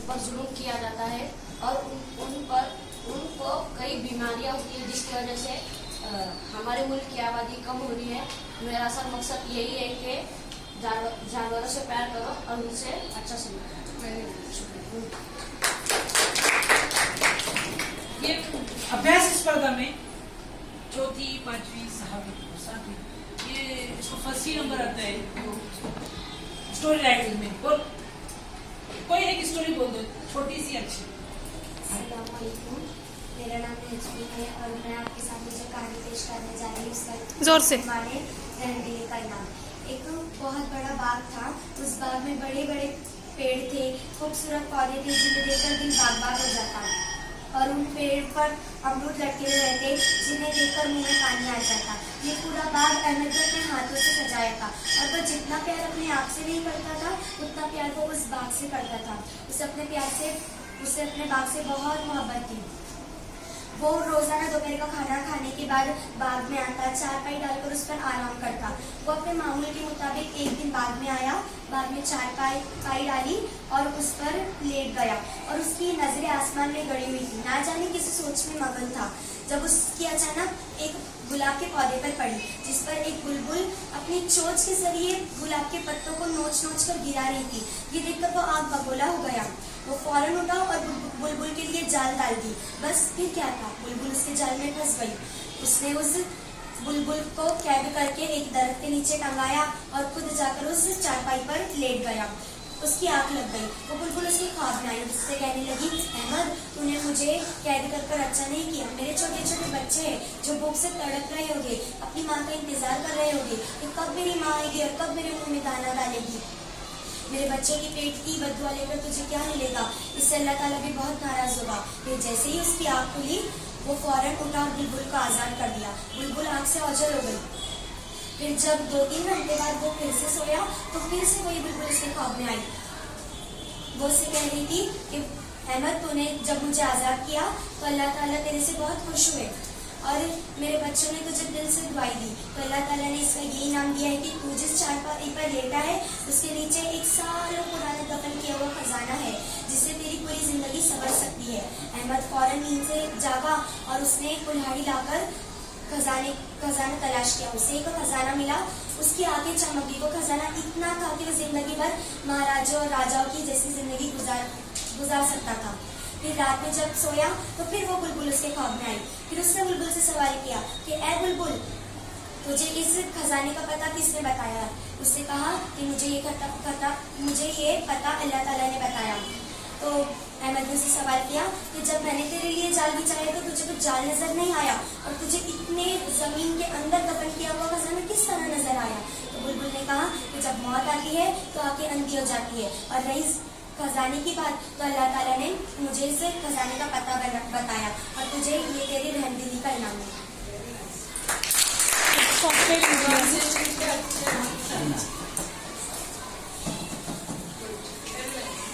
पर जुल्म किया जाता है और उनको कई बीमारियां होती है, जिसकी वजह से हमारे मुल्क की आबादी कम हो रही है। मेरा असल मकसद यही है कि जानवरों से प्यार करो और उनसे अच्छा समझो। ये अभ्यास स्पर्धा में चौथी, पांचवी, सातवीं ये इसको फर्स्ट नंबर आता है स्टोरी राइटिंग में। और कोई एक स्टोरी बोल दो, छोटी सी अच्छी। अस्सलामुअलैकुम, मेरा नाम नजमी है और मैं आपके सामने जो कहानी पेश करने जा रही हूँ उसका जोर से हमारे रहने का नाम। एक बहुत बड़ा बाग था। उस बाग में बड़े बड़े पेड़ थे, खूबसूरत पौधे थे जिन्हें देखकर दिल बाग बाग हो जाता और उन पेड़ पर अमरूद लटके हुए रहते जिन्हें देखकर मुंह में पानी आ जाता। ये पूरा बाग अहमद ने अपने हाथों से सजाया था और वह जितना प्यार अपने आप से नहीं करता था उतना प्यार वो उस बाग से करता था। उसे अपने बाग से बहुत मोहब्बत थी। वो रोजाना दोपहर का खाना खाने के बाद बाग में आता, चारपाई डालकर उस पर आराम करता। वो अपने मामूल के मुताबिक एक दिन बाग में आया, बाग में चारपाई डाली और उस पर लेट गया और उसकी नजरें आसमान में गड़ी हुई थी। ना जाने किस सोच में मगन था जब उसकी अचानक एक गुलाब के पौधे पर पड़ी, जिस पर एक बुलबुल अपनी चोंच के जरिए गुलाब के पत्तों को नोच नोच कर गिरा रही थी। ये देखकर वो आग बगोला हो गया। वो फौरन उठा और बुलबुल के लिए जाल डाल दी। बस फिर क्या था, बुलबुल उसके जाल में फंस गई। उसने उस बुलबुल को कैद करके एक दरख्त के नीचे टंगाया और खुद जाकर उस चारपाई पर लेट गया। उसकी आंख लग गई। वो बुलबुल उसके ख्वाब में आई, उससे कहने लगी, अहमद तूने मुझे कैद कर अच्छा नहीं किया। मेरे छोटे छोटे बच्चे हैं जो भूख से तड़प रहे होंगे, अपनी माँ का इंतजार कर रहे होंगे कि कब मेरी माँ आएगी और कब मेरे मुंह में दाना डालेगी। मेरे बच्चों की पेट की बदुआ लेकर तुझे क्या मिलेगा? इससे अल्लाह ताला भी बहुत नाराज होगा। फिर जैसे ही उसकी आंख खुली वो फौरन उठा और बुलबुल को आजाद कर दिया। बुलबुल आंख से ओझल हो गई। फिर जब 2-3 घंटे बाद वो फिर से सोया तो फिर से वही बुलबुल उसके ख्वाब में आई। वो उससे कह रही थी कि अहमद तूने जब मुझे आजाद किया तो अल्लाह ताला तेरे से बहुत खुश हुए और मेरे बच्चों ने तुझे दिल से दुआई दी, तो अल्लाह ताला ने इसका यही नाम दिया है कि तू जिस चारपाई पर लेटा है उसके नीचे एक सालों पुराना दफन किया हुआ खजाना है जिससे तेरी पूरी जिंदगी संवर सकती है। अहमद फौरन नींद से जागा और उसने कुल्हाड़ी लाकर खजाना तलाश किया। उसे एक खजाना मिला। उसकी आंखें चमकी। वो खजाना इतना था कि वो जिंदगी भर महाराजों और राजाओं की जैसी जिंदगी गुजार सकता था। फिर रात में जब सोया तो फिर वो बुलबुल उसके ख्वाब में आई। फिर उसने बुलबुल से सवाल किया कि ए बुलबुल, तुझे इस खजाने का पता किसने बताया? उसने कहा कि मुझे ये पता अल्लाह ताला ने बताया। तो अहमद ने उससे सवाल किया कि जब मैंने तेरे लिए जाल बिछाया तो तुझे कुछ जाल नजर नहीं आया और तुझे इतने जमीन के अंदर दफन किया हुआ खजाना किस तरह नजर आया? तो बुलबुल ने कहा कि जब मौत आती है तो आंखें अंधी हो जाती है। और रही खजाने की बात तो अल्लाह ताला ने मुझे इस खजाने का पता बताया और तुझे ये तेरी रहमदिली का इनाम है।